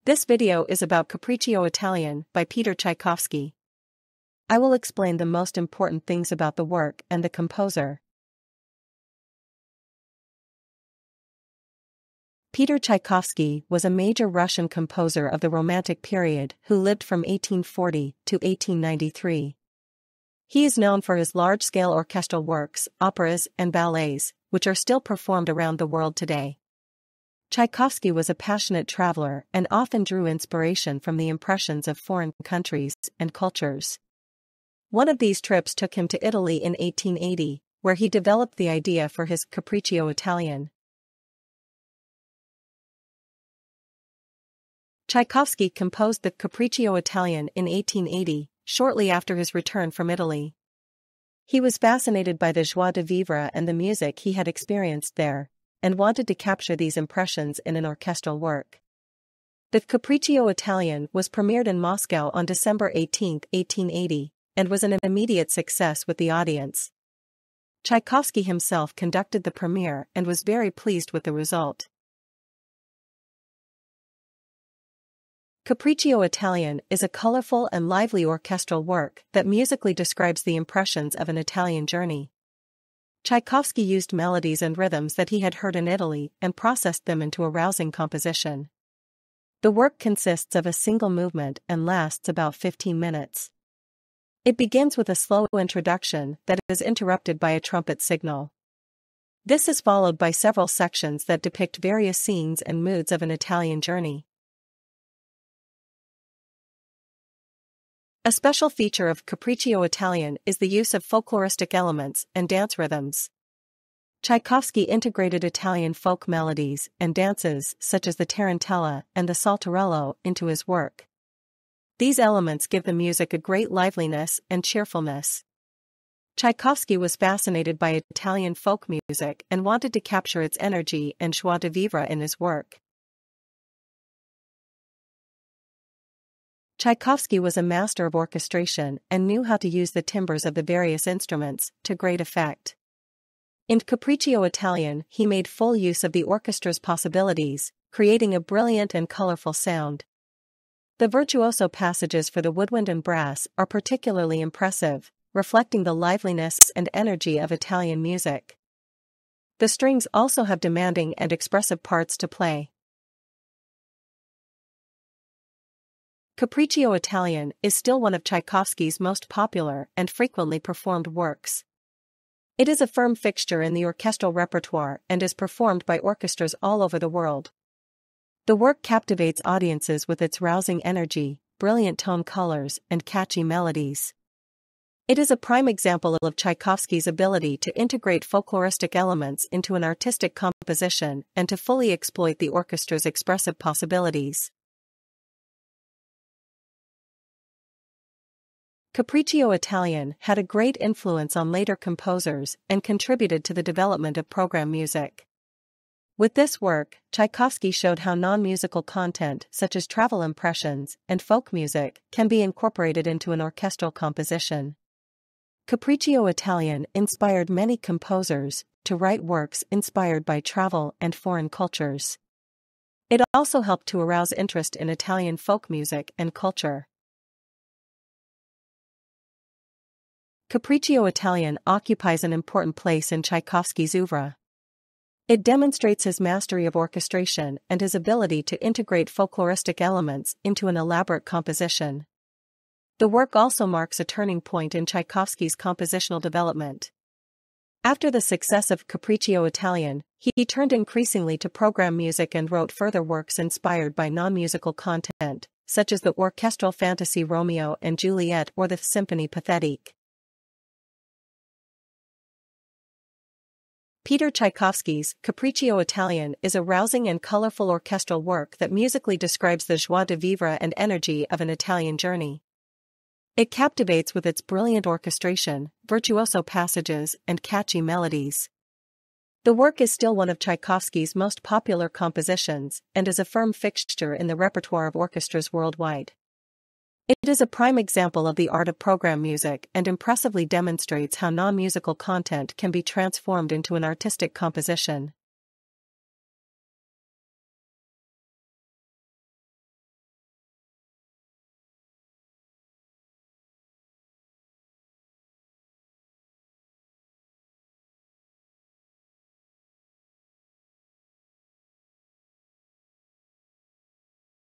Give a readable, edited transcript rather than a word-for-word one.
This video is about Capriccio Italien by Pyotr Tchaikovsky. I will explain the most important things about the work and the composer. Pyotr Tchaikovsky was a major Russian composer of the Romantic period who lived from 1840 to 1893. He is known for his large-scale orchestral works, operas, and ballets, which are still performed around the world today. Tchaikovsky was a passionate traveler and often drew inspiration from the impressions of foreign countries and cultures. One of these trips took him to Italy in 1880, where he developed the idea for his Capriccio Italien. Tchaikovsky composed the Capriccio Italien in 1880, shortly after his return from Italy. He was fascinated by the joie de vivre and the music he had experienced there, and wanted to capture these impressions in an orchestral work. The Capriccio Italien was premiered in Moscow on December 18, 1880, and was an immediate success with the audience. Tchaikovsky himself conducted the premiere and was very pleased with the result. Capriccio Italien is a colorful and lively orchestral work that musically describes the impressions of an Italian journey. Tchaikovsky used melodies and rhythms that he had heard in Italy and processed them into a rousing composition. The work consists of a single movement and lasts about 15 minutes. It begins with a slow introduction that is interrupted by a trumpet signal. This is followed by several sections that depict various scenes and moods of an Italian journey. A special feature of Capriccio Italien is the use of folkloristic elements and dance rhythms. Tchaikovsky integrated Italian folk melodies and dances such as the tarantella and the saltarello into his work. These elements give the music a great liveliness and cheerfulness. Tchaikovsky was fascinated by Italian folk music and wanted to capture its energy and joie de vivre in his work. Tchaikovsky was a master of orchestration and knew how to use the timbres of the various instruments to great effect. In Capriccio Italien, he made full use of the orchestra's possibilities, creating a brilliant and colorful sound. The virtuoso passages for the woodwind and brass are particularly impressive, reflecting the liveliness and energy of Italian music. The strings also have demanding and expressive parts to play. Capriccio Italien is still one of Tchaikovsky's most popular and frequently performed works. It is a firm fixture in the orchestral repertoire and is performed by orchestras all over the world. The work captivates audiences with its rousing energy, brilliant tone colors, and catchy melodies. It is a prime example of Tchaikovsky's ability to integrate folkloristic elements into an artistic composition and to fully exploit the orchestra's expressive possibilities. Capriccio Italien had a great influence on later composers and contributed to the development of program music. With this work, Tchaikovsky showed how non-musical content such as travel impressions and folk music can be incorporated into an orchestral composition. Capriccio Italien inspired many composers to write works inspired by travel and foreign cultures. It also helped to arouse interest in Italian folk music and culture. Capriccio Italien occupies an important place in Tchaikovsky's oeuvre. It demonstrates his mastery of orchestration and his ability to integrate folkloristic elements into an elaborate composition. The work also marks a turning point in Tchaikovsky's compositional development. After the success of Capriccio Italien, he turned increasingly to program music and wrote further works inspired by non-musical content, such as the orchestral fantasy Romeo and Juliet or the Symphonie Pathétique. Pyotr Tchaikovsky's Capriccio Italien is a rousing and colorful orchestral work that musically describes the joie de vivre and energy of an Italian journey. It captivates with its brilliant orchestration, virtuoso passages, and catchy melodies. The work is still one of Tchaikovsky's most popular compositions and is a firm fixture in the repertoire of orchestras worldwide. It is a prime example of the art of program music and impressively demonstrates how non-musical content can be transformed into an artistic composition.